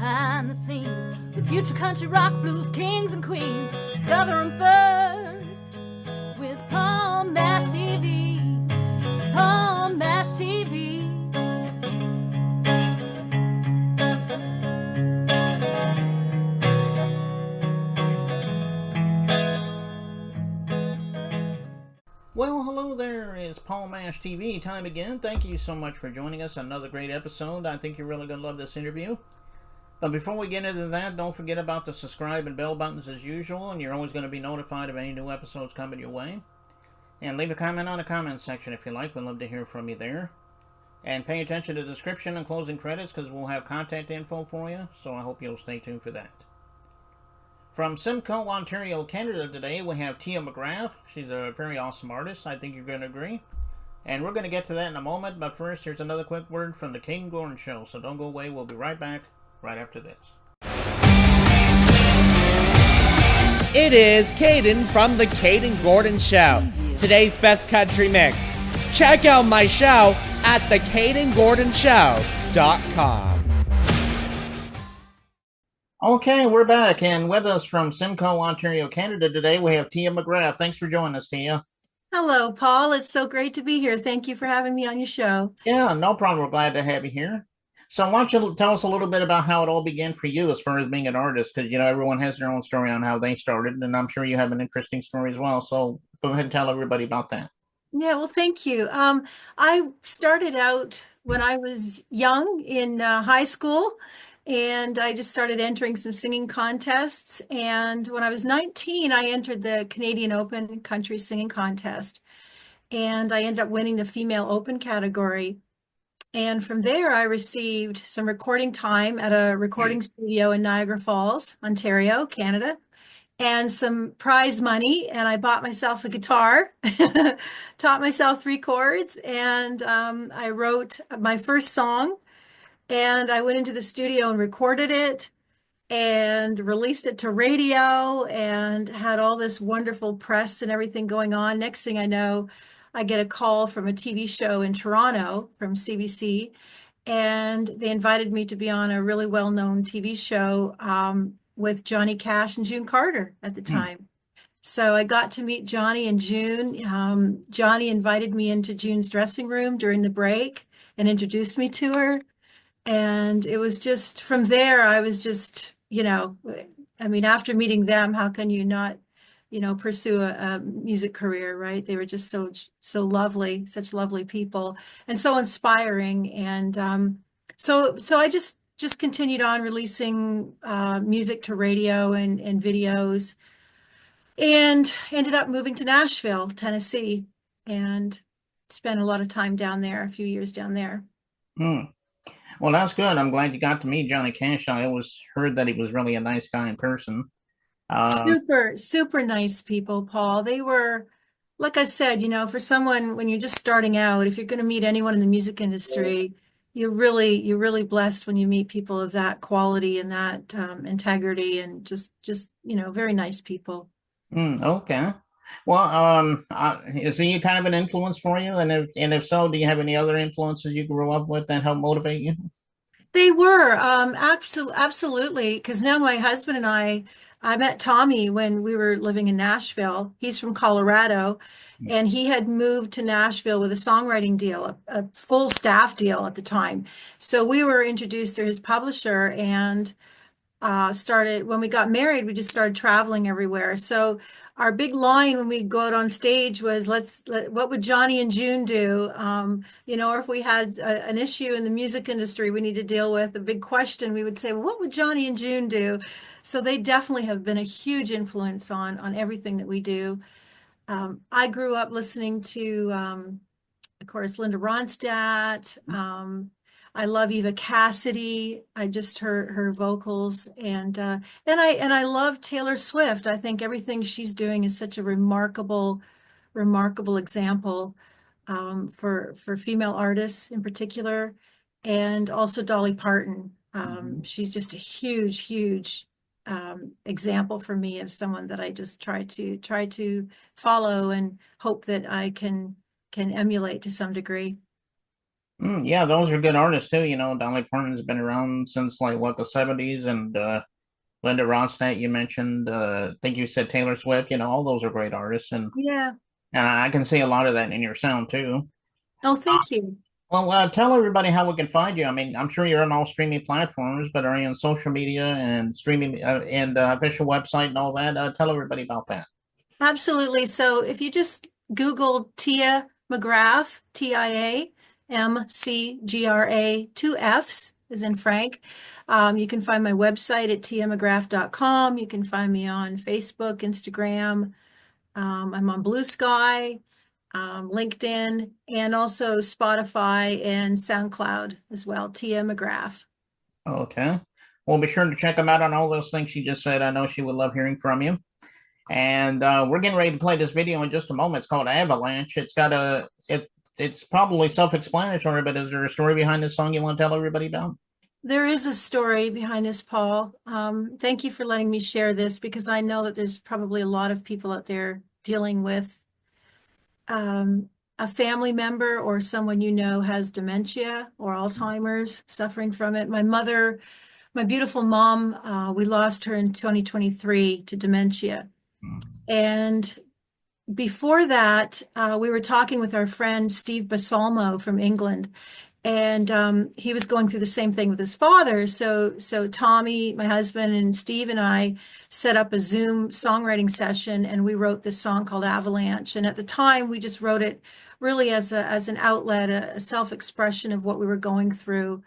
behind the scenes with future country rock blues kings and queens. Discover them first with Paul Mash TV. Paul Mash TV. Well, hello there, it's Paul Mash TV time again. Thank you so much for joining us. Another great episode. I think you're really going to love this interview. But before we get into that, don't forget about the subscribe and bell buttons as usual, and you're always going to be notified of any new episodes coming your way. And leave a comment on the comment section if you like. We'd love to hear from you there. And pay attention to the description and closing credits because we'll have contact info for you, so I hope you'll stay tuned for that. From Simcoe, Ontario, Canada today, we have Tia McGraff. She's a very awesome artist. I think you're going to agree. And we're going to get to that in a moment, but first, here's another quick word from the Caden Gordon Show. So don't go away. We'll be right back right after this. It is Caden from the Caden Gordon Show. Today's best country mix. Check out my show at thecadengordonshow.com. Okay, we're back, and with us from Simcoe, Ontario, Canada today, we have Tia McGraff. Thanks for joining us, Tia. Hello, Paul. It's so great to be here. Thank you for having me on your show. Yeah, no problem. We're glad to have you here. So why don't you tell us a little bit about how it all began for you as far as being an artist, because, everyone has their own story on how they started, and I'm sure you have an interesting story as well. So go ahead and tell everybody about that. Yeah, well, thank you. I started out when I was young in high school, and I just started entering some singing contests. And when I was 19, I entered the Canadian Open Country Singing Contest, and I ended up winning the Female Open category. And from there, I received some recording time at a recording studio in Niagara Falls, Ontario, Canada, and some prize money. And I bought myself a guitar, taught myself 3 chords, and I wrote my first song. And I went into the studio and recorded it and released it to radio and had all this wonderful press and everything going on. Next thing I know, I get a call from a TV show in Toronto from CBC, and they invited me to be on a really well-known TV show with Johnny Cash and June Carter at the time. So I got to meet Johnny and June. Johnny invited me into June's dressing room during the break and introduced me to her. And it was just from there, I was just, after meeting them, how can you not, pursue a music career, right? They were just so lovely, such lovely people, and so inspiring. And so I just continued on releasing music to radio and videos, and ended up moving to Nashville, Tennessee, and spent a lot of time down there, a few years down there. Well, that's good. I'm glad you got to meet Johnny Cash. I always heard that he was really a nice guy in person. Super nice people, Paul. They were, like I said, for someone, when you're just starting out, if you're going to meet anyone in the music industry, you're really blessed when you meet people of that quality and that integrity, and just very nice people. Okay. Well, is he kind of an influence for you? And if so, do you have any other influences you grew up with that help motivate you? They were absolutely, because now my husband and I met Tommy when we were living in Nashville. He's from Colorado, and he had moved to Nashville with a songwriting deal, a full staff deal at the time. So we were introduced through his publisher, and when we got married, we just started traveling everywhere. So our big line when we go out on stage was, what would Johnny and June do? Or if we had an issue in the music industry we need to deal with, a big question, we would say, well, what would Johnny and June do? So they definitely have been a huge influence on everything that we do. I grew up listening to, of course, Linda Ronstadt. I love Eva Cassidy. I just heard her vocals, and I love Taylor Swift. I think everything she's doing is such a remarkable example for female artists in particular, and also Dolly Parton. She's just a huge example for me of someone that I just try to follow and hope that I can emulate to some degree. Yeah, those are good artists too. You know, Dolly Parton's been around since like what the '70s, and Linda Ronstadt you mentioned. I think you said Taylor Swift. You know, all those are great artists, Yeah. and I can see a lot of that in your sound too. Oh, thank you. Well, tell everybody how we can find you. I mean, I'm sure you're on all streaming platforms, but are you on social media and streaming and official website and all that? Tell everybody about that. Absolutely. So if you just Google Tia McGraff, TIA MCGRA, two F's is in Frank. You can find my website at tiamcgraff.com. You can find me on Facebook, Instagram. I'm on Blue Sky, LinkedIn, and also Spotify and SoundCloud as well, Tia McGraff. Okay. Well, be sure to check them out on all those things she just said. I know she would love hearing from you. And we're getting ready to play this video in just a moment. It's called Avalanche. It's probably self-explanatory, but is there a story behind this song you want to tell everybody about? There is a story behind this, Paul. Thank you for letting me share this because I know that there's probably a lot of people out there dealing with a family member or someone you know has dementia or Alzheimer's, suffering from it. My mother, my beautiful mom, we lost her in 2023 to dementia. And before that, we were talking with our friend Steve Basalmo from England, and he was going through the same thing with his father. So Tommy, my husband, and Steve and I set up a Zoom songwriting session, and we wrote this song called Avalanche. And at the time, we just wrote it really as an outlet, a self-expression of what we were going through,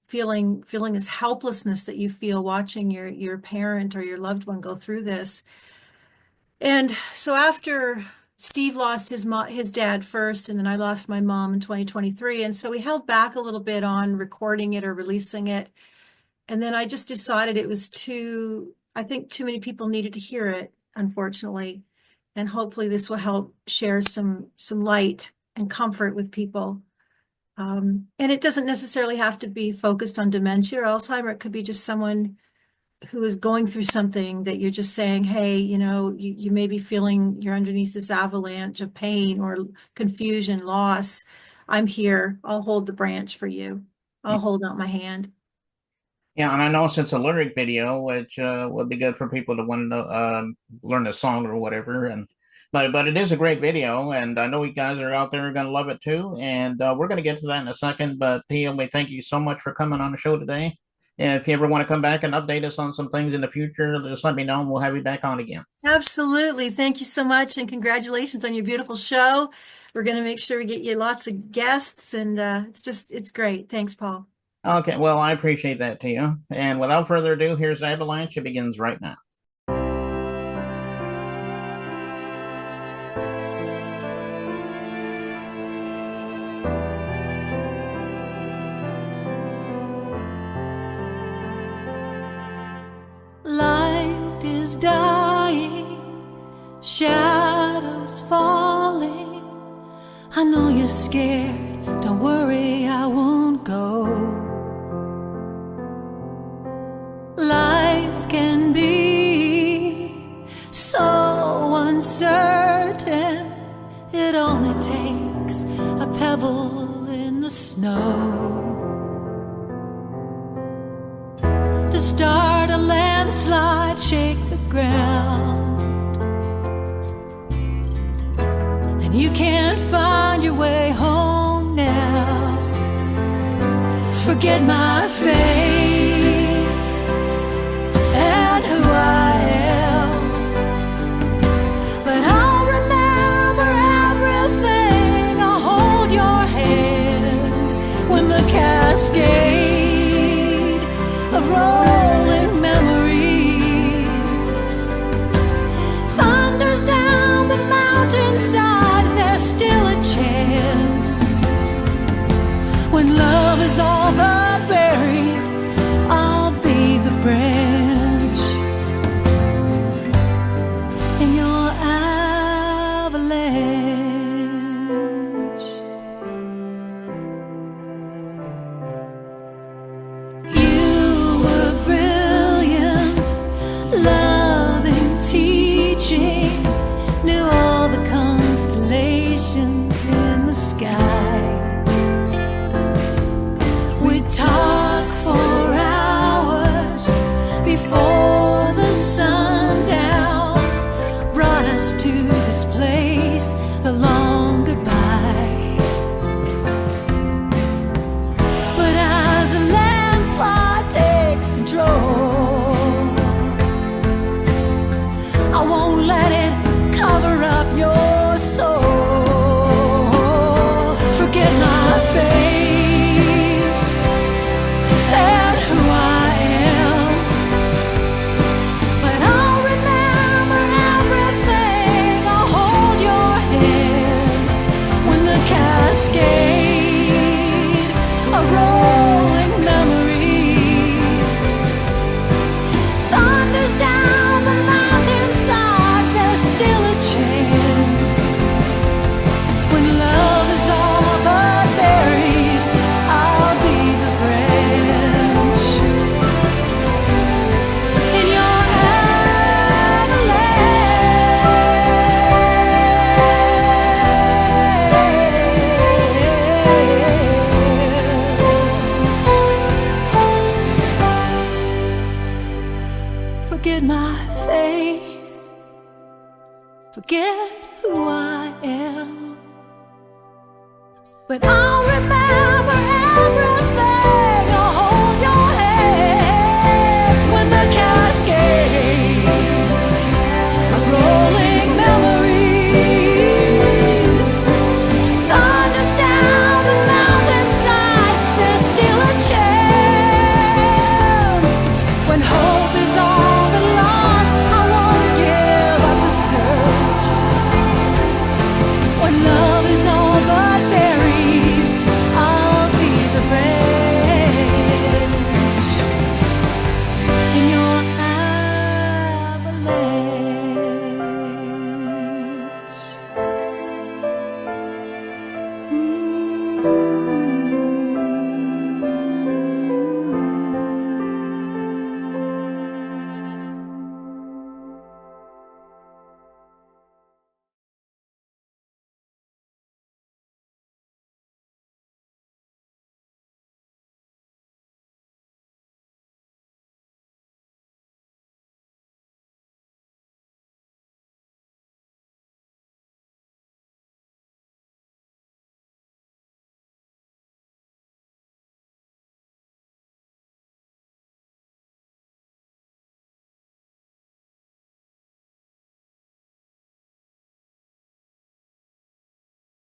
feeling this helplessness that you feel watching your parent or your loved one go through this. And so after Steve lost his dad first, and then I lost my mom in 2023. And so we held back a little bit on recording it or releasing it. And then I just decided it was I think too many people needed to hear it, unfortunately. And hopefully this will help share some light and comfort with people. And it doesn't necessarily have to be focused on dementia or Alzheimer. It could be just someone who is going through something that you're just saying, hey, you may be feeling you're underneath this avalanche of pain or confusion, loss. I'm here. I'll hold the branch for you. I'll hold out my hand. Yeah, and I know since a lyric video, which would be good for people to want to learn the song or whatever, but it is a great video, and I know you guys are out there going to love it too, and we're going to get to that in a second. But Tia, we thank you so much for coming on the show today. And if you ever want to come back and update us on some things in the future, just let me know and we'll have you back on again. Absolutely. Thank you so much. And congratulations on your beautiful show. We're going to make sure we get you lots of guests. And it's great. Thanks, Paul. Okay. Well, I appreciate that, Tia. And without further ado, here's Avalanche. It begins right now. Dying, shadows falling. I know you're scared. Don't worry, I won't go. Life can be so uncertain. It only takes a pebble in the snow to start a landslide, shake the ground, and you can't find your way home now. Forget my face and who I am, but I'll remember everything. I'll hold your hand when the cascade of rolling memories thunders down the mountainside. There's still a chance when love is all but bare. but I'll remember